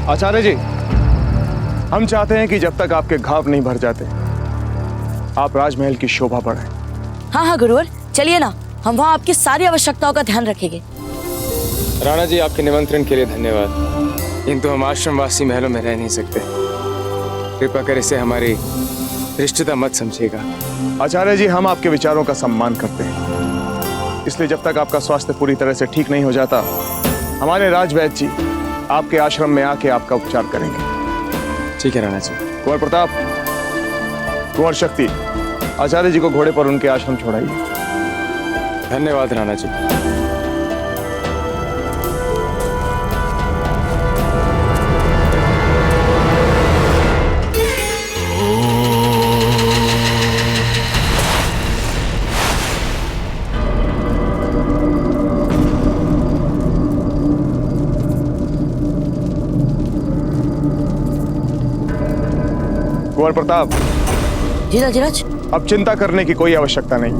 आचार्य जी, हम चाहते हैं कि जब तक आपके घाव नहीं भर जाते आप राजमहल की शोभा बढ़ाएं। हाँ हाँ गुरुवर, चलिए ना, हम वहाँ आपकी सारी आवश्यकताओं का ध्यान रखेंगे। राणा जी, आपके निमंत्रण के लिए धन्यवाद, किंतु हम आश्रमवासी महलों में रह नहीं सकते। कृपा कर इसे हमारी धृष्टता मत समझिएगा। आचार्य जी, हम आपके विचारों का सम्मान करते हैं, इसलिए जब तक आपका स्वास्थ्य पूरी तरह से ठीक नहीं हो जाता हमारे राजवैद्य जी आपके आश्रम में आके आपका उपचार करेंगे। ठीक है राणा जी। कुंवर प्रताप, कुंवर शक्ति, आचार्य जी को घोड़े पर उनके आश्रम छोड़ाइए। धन्यवाद राणा जी। कुंवर प्रताप, जी राज। अब चिंता करने की कोई आवश्यकता नहीं,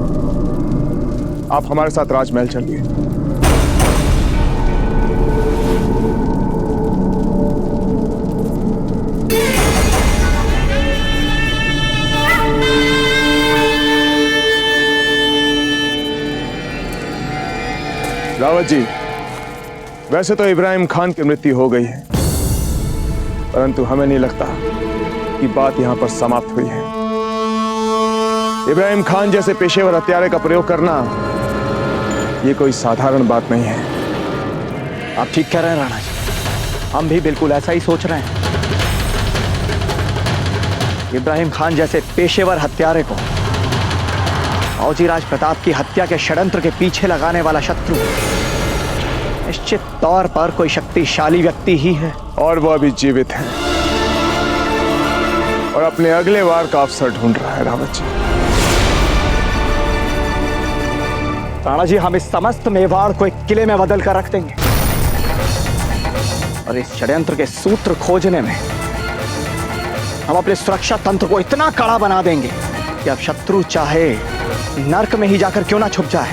आप हमारे साथ राजमहल चलिए। रावत जी, वैसे तो इब्राहिम खान की मृत्यु हो गई है, परंतु हमें नहीं लगता कि बात यहां पर समाप्त हुई है। इब्राहिम खान जैसे पेशेवर हत्यारे का प्रयोग करना ये कोई साधारण बात नहीं है। आप ठीक कह रहे हैं राणा जी, हम भी बिल्कुल ऐसा ही सोच रहे हैं। इब्राहिम खान जैसे पेशेवर हत्यारे को औजीराज प्रताप की हत्या के षड्यंत्र के पीछे लगाने वाला शत्रु निश्चित तौर पर कोई शक्तिशाली व्यक्ति ही है, और वो अभी जीवित है और अपने अगले वार का अवसर ढूंढ रहा है। रावत जी, राणा जी, हम इस समस्त मेवाड़ को एक किले में बदल कर रख देंगे और इस षड्यंत्र के सूत्र खोजने में हम अपने सुरक्षा तंत्र को इतना कड़ा बना देंगे कि अब शत्रु चाहे नर्क में ही जाकर क्यों ना छुप जाए,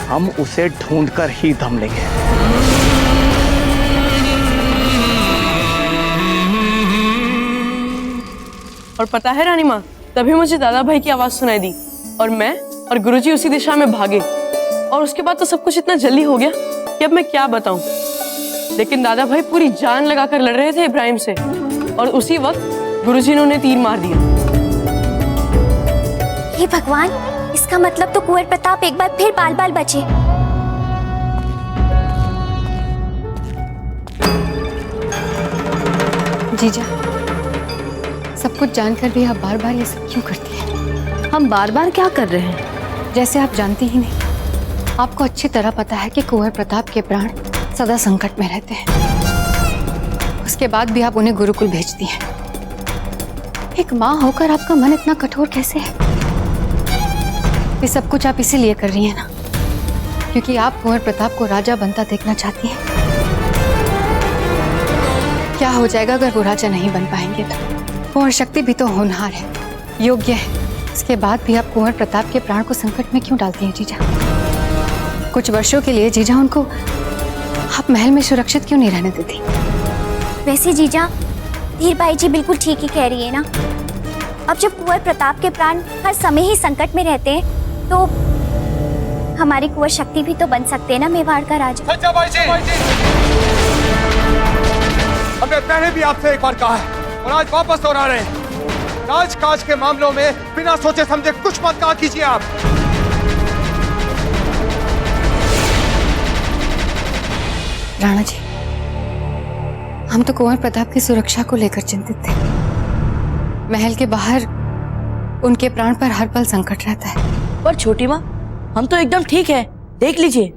हम उसे ढूंढकर ही दम लेंगे। और पता है रानी माँ, तभी मुझे दादा भाई की आवाज सुनाई दी और मैं और गुरुजी उसी दिशा में भागे, और उसके बाद तो सब कुछ इतना जल्दी हो गया कि अब मैं क्या बताऊं। लेकिन दादा भाई पूरी जान लगाकर लड़ रहे थे इब्राहिम से, और उसी वक्त गुरुजी ने उन्हें तीर मार दिया। हे भगवान, इसका मतलब तो कुंवर प्रताप एक बार फिर बाल बाल बचे। जीजा, सब कुछ जानकर भी आप बार बार ये सब क्यों करती हैं? हम बार बार क्या कर रहे हैं? जैसे आप जानती ही नहीं। आपको अच्छी तरह पता है कि कुंवर प्रताप के प्राण सदा संकट में रहते हैं, उसके बाद भी आप उन्हें गुरुकुल भेजती हैं। एक माँ होकर आपका मन इतना कठोर कैसे है? ये सब कुछ आप इसीलिए कर रही हैं ना, क्योंकि आप कुंवर प्रताप को राजा बनता देखना चाहती हैं। क्या हो जाएगा अगर वो राजा नहीं बन पाएंगे तो? कुंवर शक्ति भी तो होनहार है, योग्य है, इसके बाद भी आप कुंवर प्रताप के प्राण को संकट में क्यों डालती हैं जीजा? कुछ वर्षों के लिए जीजा उनको आप महल में सुरक्षित क्यों नहीं रहने देती? वैसे जीजा, धीर भाई जी बिल्कुल ठीक ही कह रही है ना। अब जब कुंवर प्रताप के प्राण हर समय ही संकट में रहते हैं तो हमारी कुंवर शक्ति भी तो बन सकते हैं ना मेवाड़ का राजा। हमने पहले भी आपसे एक बार कहा है और आज वापस दोहरा रहे हैं, राजकाज के मामलों में बिना सोचे समझे कुछ मत कहा कीजिए आप। राणा जी, हम तो कुंवर प्रताप की सुरक्षा को लेकर चिंतित थे। महल के बाहर उनके प्राण पर हर पल संकट रहता है। पर छोटी माँ, हम तो एकदम ठीक है, देख लीजिए।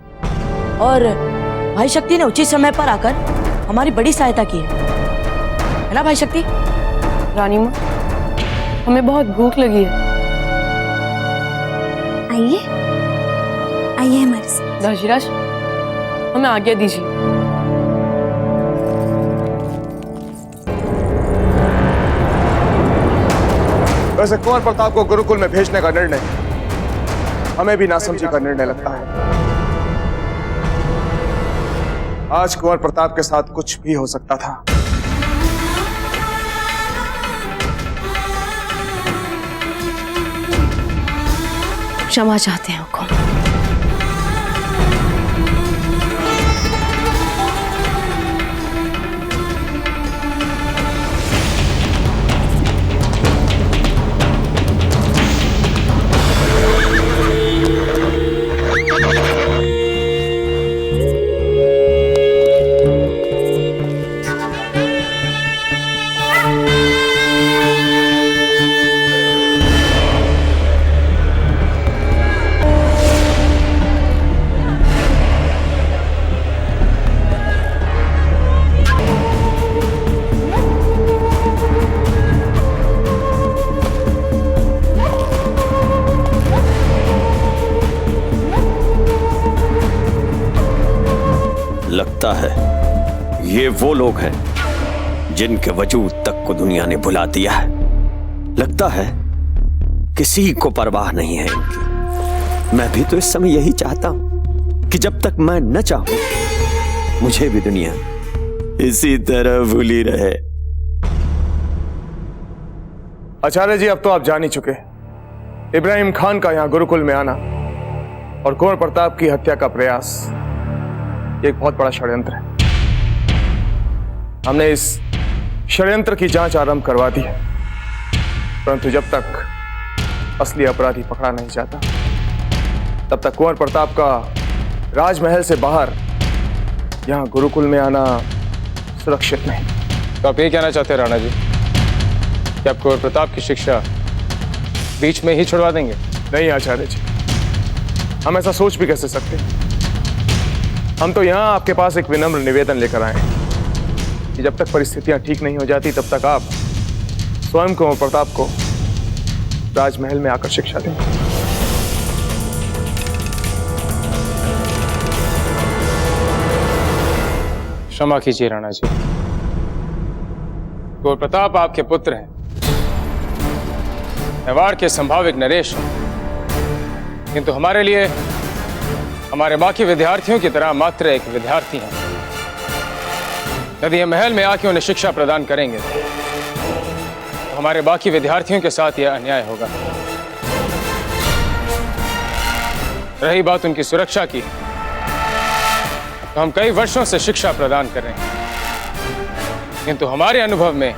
और भाई शक्ति ने उचित समय पर आकर हमारी बड़ी सहायता की है ना भाई शक्ति? रानी माँ, हमें बहुत भूख लगी है। आइए आइए हमारे साथ। धर्षराज, हमें आज्ञा दीजिए। वैसे कुंवर प्रताप को गुरुकुल में भेजने का निर्णय हमें भी नासमझी का निर्णय लगता है। आज कुंवर प्रताप के साथ कुछ भी हो सकता था। क्षमा चाहते हैं हुकुम। लगता है ये वो लोग हैं जिनके वजूद तक को दुनिया ने भुला दिया है। लगता है किसी को परवाह नहीं है इनकी। मैं भी तो इस समय यही चाहता हूं कि जब तक मैं न चाहूं मुझे भी दुनिया इसी तरह भूली रहे। आचार्य जी, अब तो आप जान ही चुके। इब्राहिम खान का यहां गुरुकुल में आना और कुंवर प्रताप की हत्या का प्रयास एक बहुत बड़ा षड्यंत्र है। हमने इस षड्यंत्र की जांच आरंभ करवा दी है, परंतु जब तक असली अपराधी पकड़ा नहीं जाता तब तक कुंवर प्रताप का राजमहल से बाहर यहां गुरुकुल में आना सुरक्षित नहीं। तो आप ये कहना चाहते हैं राणा जी कि आप कुंवर प्रताप की शिक्षा बीच में ही छुड़वा देंगे? नहीं आचार्य जी, हम ऐसा सोच भी कैसे सकते। हम तो यहां आपके पास एक विनम्र निवेदन लेकर आए हैं कि जब तक परिस्थितियां ठीक नहीं हो जाती तब तक आप स्वयं कुंवर प्रताप को राजमहल में आकर शिक्षा दें। क्षमा कीजिए राणा जी, कुंवर प्रताप आपके पुत्र हैं, मेवाड़ के संभाविक नरेश हैं, किंतु हमारे लिए हमारे बाकी विद्यार्थियों की तरह मात्र एक विद्यार्थी हैं। यदि ये महल में आके उन्हें शिक्षा प्रदान करेंगे तो हमारे बाकी विद्यार्थियों के साथ यह अन्याय होगा। रही बात उनकी सुरक्षा की, तो हम कई वर्षों से शिक्षा प्रदान कर रहे हैं, किंतु हमारे अनुभव में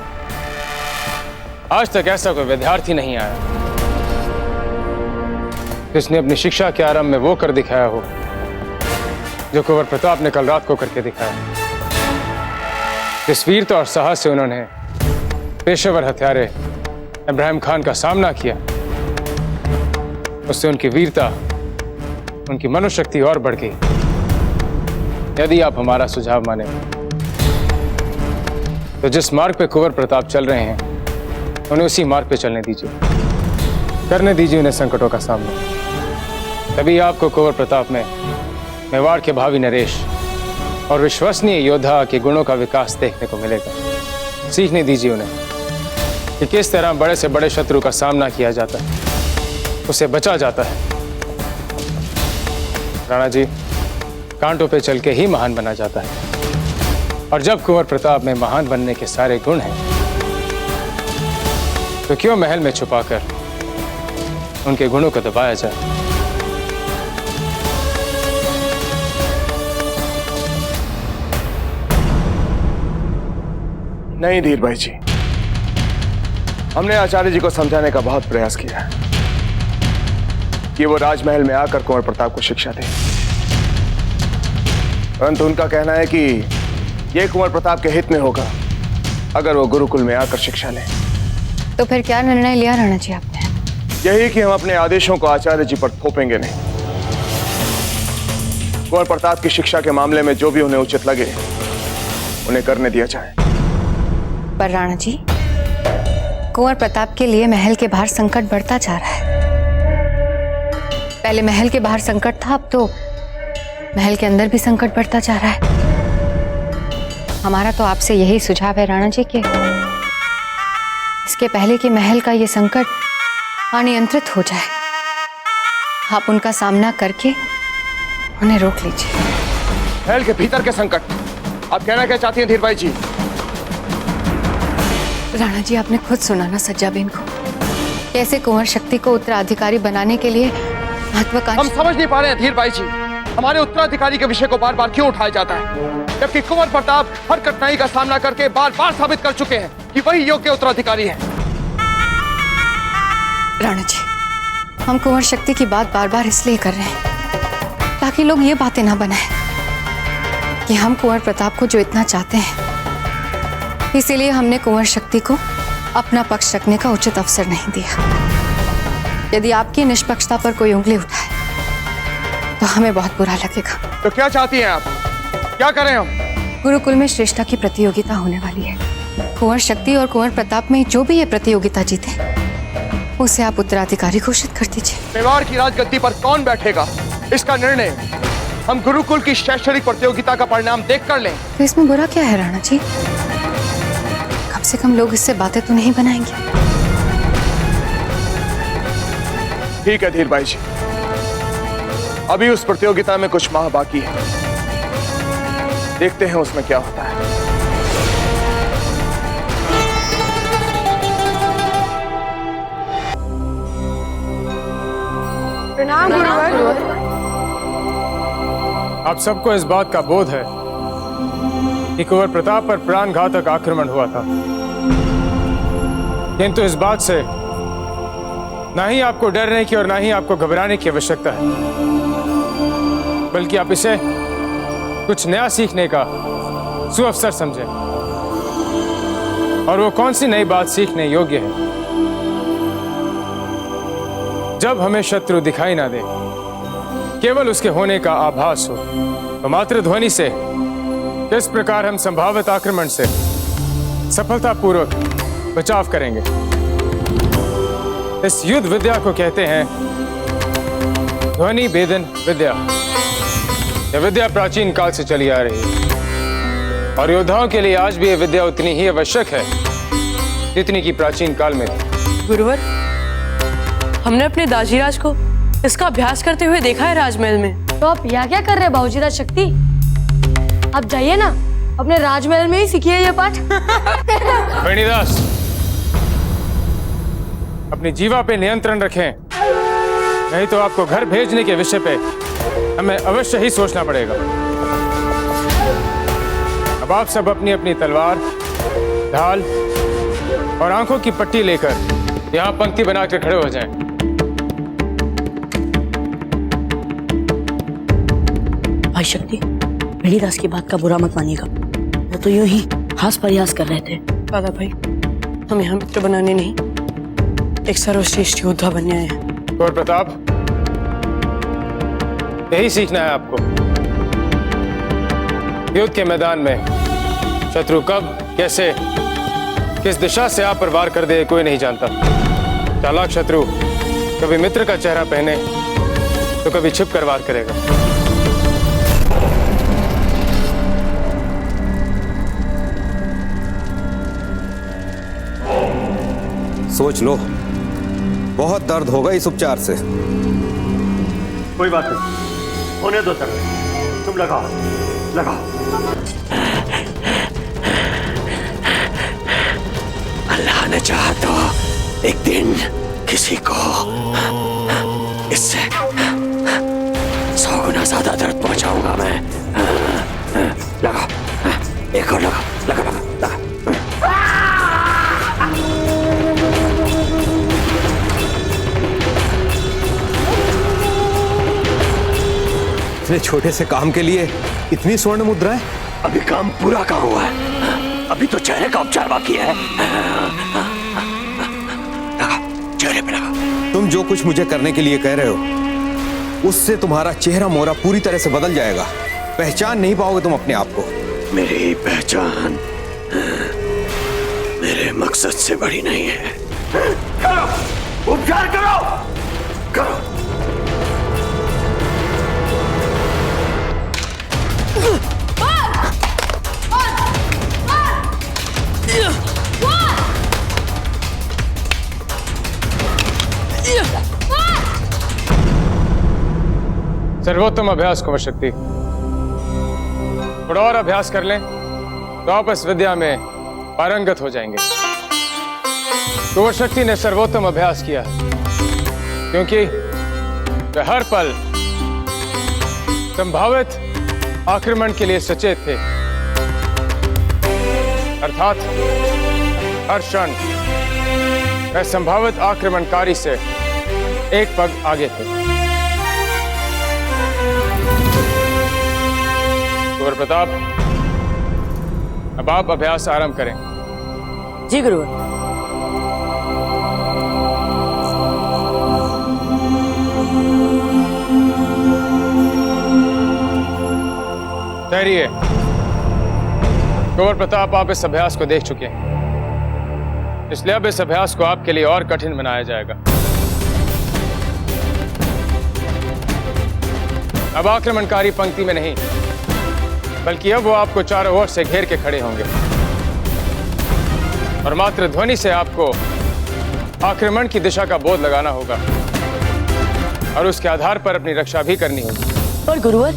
आज तक ऐसा कोई विद्यार्थी नहीं आया जिसने अपनी शिक्षा के आरंभ में वो कर दिखाया हो जो कुंवर प्रताप ने कल रात को करके दिखाया। जिस वीरता और साहस से उन्होंने पेशेवर हत्यारे इब्राहिम खान का सामना किया, उससे उनकी वीरता, उनकी मनोशक्ति और बढ़ गई। यदि आप हमारा सुझाव माने तो जिस मार्ग पे कुंवर प्रताप चल रहे हैं उन्हें उसी मार्ग पे चलने दीजिए, करने दीजिए उन्हें संकटों का सामना। तभी आपको कुंवर प्रताप में मेवाड़ के भावी नरेश और विश्वसनीय योद्धा के गुणों का विकास देखने को मिलेगा। सीखने दीजिए उन्हें कि किस तरह बड़े से बड़े शत्रु का सामना किया जाता है, उसे बचा जाता है। राणा जी, कांटों पे चल के ही महान बना जाता है, और जब कुंवर प्रताप में महान बनने के सारे गुण हैं तो क्यों महल में छुपाकर उनके गुणों को दबाया जाए। नहीं धीर भाई जी, हमने आचार्य जी को समझाने का बहुत प्रयास किया कि वो राजमहल में आकर कुंवर प्रताप को शिक्षा दें, परंतु उनका कहना है कि यह कुंवर प्रताप के हित में होगा अगर वो गुरुकुल में आकर शिक्षा लें। तो फिर क्या निर्णय लिया राणा जी आपने? यही कि हम अपने आदेशों को आचार्य जी पर थोपेंगे नहीं। कुंवर प्रताप की शिक्षा के मामले में जो भी उन्हें उचित लगे उन्हें करने दिया जाए। पर राणा जी, कुंवर प्रताप के लिए महल के बाहर संकट बढ़ता जा रहा है। पहले महल के बाहर संकट था, अब तो महल के अंदर भी संकट बढ़ता जा रहा है। हमारा तो आपसे यही सुझाव है राणा जी कि इसके पहले कि महल का ये संकट अनियंत्रित हो जाए, आप उनका सामना करके उन्हें रोक लीजिए। महल के भीतर के संकट आप कहना क्या चाहती हैं धीर भाई जी? राणा जी, आपने खुद सुना ना सज्जाबेन को, कैसे कुंवर शक्ति को उत्तराधिकारी बनाने के लिए हम महत्वाकांक्षी। समझ नहीं पा रहे हैं धीर भाई जी, हमारे उत्तराधिकारी के विषय को बार बार क्यों उठाया जाता है, जबकि कुंवर प्रताप हर कठिनाई का सामना करके बार बार साबित कर चुके हैं कि वही योग्य उत्तराधिकारी हैं। राणा जी, हम कुंवर शक्ति की बात बार बार इसलिए कर रहे हैं ताकि लोग ये बातें ना बनाएं कि हम कुंवर प्रताप को जो इतना चाहते हैं, इसीलिए हमने कुंवर शक्ति को अपना पक्ष रखने का उचित अवसर नहीं दिया। यदि आपकी निष्पक्षता पर कोई उंगली उठाए तो हमें बहुत बुरा लगेगा। तो क्या चाहती हैं आप, क्या करें हम? गुरुकुल में श्रेष्ठता की प्रतियोगिता होने वाली है। कुंवर शक्ति और कुंवर प्रताप में जो भी ये प्रतियोगिता जीते, उसे आप उत्तराधिकारी घोषित कर दीजिए। मेवाड़ की राजगद्दी पर कौन बैठेगा, इसका निर्णय हम गुरुकुल की शैक्षणिक प्रतियोगिता का परिणाम देख कर लें। तो इसमें बुरा क्या है राणा जी? कम से कम लोग इससे बातें तो नहीं बनाएंगे। ठीक है धीर भाई जी, अभी उस प्रतियोगिता में कुछ माह बाकी है, देखते हैं उसमें क्या होता है। प्रणाम गुरुवर। आप सबको इस बात का बोध है कि कुंवर प्रताप पर प्राणघातक आक्रमण हुआ था, किंतु इस बात से ना ही आपको डरने की और ना ही आपको घबराने की आवश्यकता है, बल्कि आप इसे कुछ नया सीखने का सुअवसर समझें। और वो कौन सी नई बात सीखने योग्य है? जब हमें शत्रु दिखाई ना दे, केवल उसके होने का आभास हो, तो मात्र ध्वनि से किस प्रकार हम संभावित आक्रमण से सफलतापूर्वक बचाव करेंगे। इस युद्ध विद्या को कहते हैं ध्वनि भेदन विद्या। यह विद्या प्राचीन काल से चली आ रही है और योद्धाओं के लिए आज भी यह विद्या उतनी ही आवश्यक है जितनी की प्राचीन काल में थी। गुरुवर, हमने अपने दाजीराज को इसका अभ्यास करते हुए देखा है राजमहल में। तो आप यहाँ क्या कर रहे हैं बाबूजीराज शक्ति? आप जाइए ना, अपने राजमहल में ही सीखिए ये पाठ। वेणीदास, अपनी जीवा पे नियंत्रण रखें, नहीं तो आपको घर भेजने के विषय पे हमें अवश्य ही सोचना पड़ेगा। अब आप सब अपनी अपनी तलवार, ढाल और आंखों की पट्टी लेकर यहाँ पंक्ति बनाकर खड़े हो जाएं। भाई शक्ति, वेणीदास की बात का बुरा मत मानिएगा, वो तो यूं ही हास प्रयास कर रहे थे। दादा भाई, हम यहाँ मित्र बनाने नहीं, एक सर्वश्रेष्ठ योद्धा बनने आए हैं। कुंवर प्रताप, यही सीखना है आपको। युद्ध के मैदान में शत्रु कब, कैसे, किस दिशा से आप पर वार कर दे कोई नहीं जानता। चालाक शत्रु कभी मित्र का चेहरा पहने तो कभी छिप कर वार करेगा। सोच लो, बहुत दर्द होगा इस उपचार से। कोई बात नहीं, होने दो सर, तुम लगाओ लगाओ। अल्लाह ने चाहा तो एक दिन किसी को इससे 100 गुना ज्यादा दर्द पहुंचाऊंगा मैं। लगाओ, एक और लगाओ, लगा लगा लगा। इतने छोटे से काम के लिए इतनी स्वर्ण मुद्राएं? अभी काम पूरा का हुआ है, अभी तो चेहरे का उपचार बाकी है। लगा, चेहरे पे लगा। तुम जो कुछ मुझे करने के लिए कह रहे हो, उससे तुम्हारा चेहरा मोहरा पूरी तरह से बदल जाएगा। पहचान नहीं पाओगे तुम अपने आप को। मेरी पहचान मेरे मकसद से बड़ी नहीं है। करो, उपचार करो, करो। सर्वोत्तम अभ्यास कुंवर शक्ति, थोड़ा और अभ्यास कर लें। तो आप इस विद्या में पारंगत हो जाएंगे। कुंवर शक्ति ने सर्वोत्तम अभ्यास किया है, क्योंकि वे हर पल संभावित आक्रमण के लिए सचेत थे, अर्थात हर क्षण वे संभावित आक्रमणकारी से एक पग आगे थे। कुंवर प्रताप, अब आप अभ्यास आरंभ करें। जी गुरुवर। ठहरिए। कुंवर प्रताप, आप इस अभ्यास को देख चुके हैं, इसलिए अब इस अभ्यास को आपके लिए और कठिन बनाया जाएगा। अब आक्रमणकारी पंक्ति में नहीं, बल्कि अब वो आपको चारों ओर से घेर के खड़े होंगे और मात्र ध्वनि से आपको आक्रमण की दिशा का बोध लगाना होगा और उसके आधार पर अपनी रक्षा भी करनी होगी। पर गुरुवर,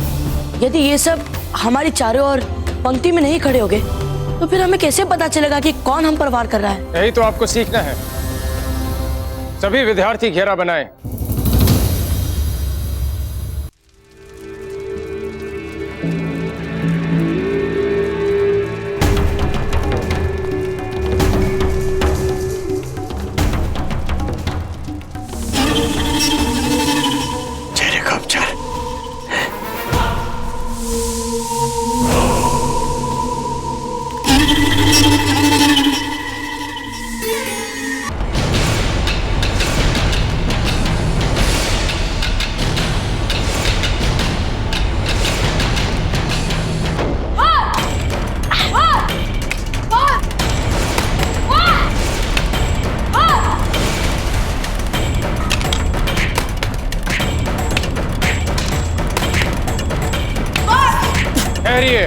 यदि ये सब हमारी चारों ओर पंक्ति में नहीं खड़े होगे तो फिर हमें कैसे पता चलेगा कि कौन हम पर वार कर रहा है? यही तो आपको सीखना है। सभी विद्यार्थी घेरा बनाएं। चेहरे का उपचार। ठहरिए।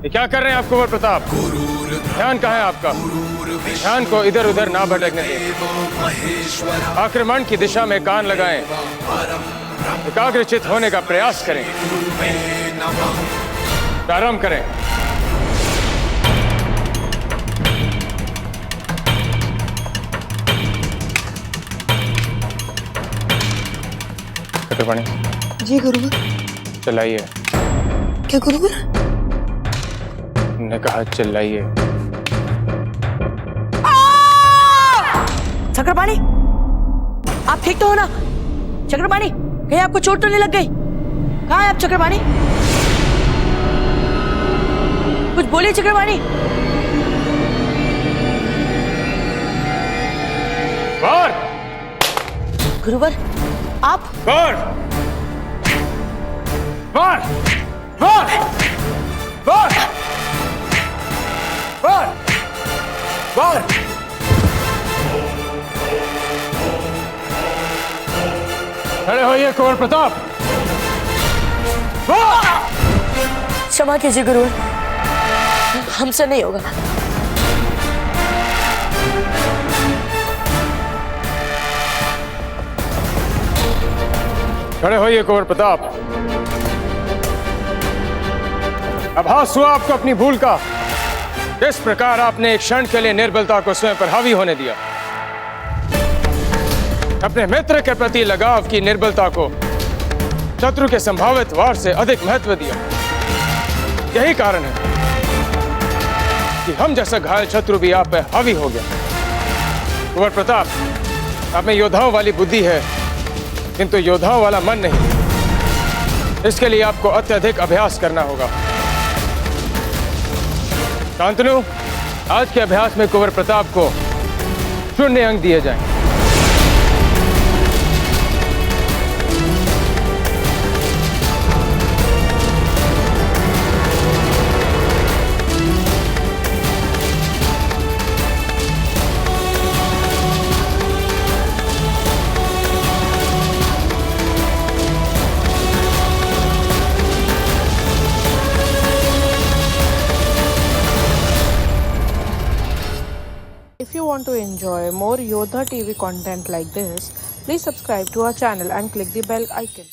ये क्या कर रहे हैं आप कुंवर प्रताप? ध्यान कहाँ है आपका? ध्यान को इधर उधर ना भटकने दें। आक्रमण की दिशा में कान लगाएं, एकाग्रचित होने का प्रयास करें। प्रारंभ करें। चक्रपाणी, जी गुरुवर। चलाइए। क्या गुरुवर? ने कहा चिल्लाइए। चक्रपाणी, आप ठीक तो हो ना? चक्रपाणी, कहीं आपको चोट तो नहीं लग गई? कहाँ है आप चक्रपाणी? कुछ बोलिए चक्रपाणी। वार! गुरुवर, आप? वार! वार! वार! वार! वार! वार! खड़े होइए कुंवर प्रताप। क्षमा कीजिए गुरुवर, हमसे नहीं होगा। खड़े होइए कुंवर प्रताप। आभास हुआ आपको अपनी भूल का। किस प्रकार आपने एक क्षण के लिए निर्बलता को स्वयं पर हावी होने दिया। अपने मित्र के प्रति लगाव की निर्बलता को शत्रु के संभावित वार से अधिक महत्व दिया। यही कारण है कि हम जैसा घायल शत्रु भी आप पे हावी हो गया। कुंवर प्रताप, आप में योद्धाओं वाली बुद्धि है, किंतु योद्धाओं वाला मन नहीं। इसके लिए आपको अत्यधिक अभ्यास करना होगा। शांतनु, आज के अभ्यास में कुंवर प्रताप को 0 अंक दिए जाएं। If you want to enjoy more Yodha TV content like this, please subscribe to our channel and click the bell icon.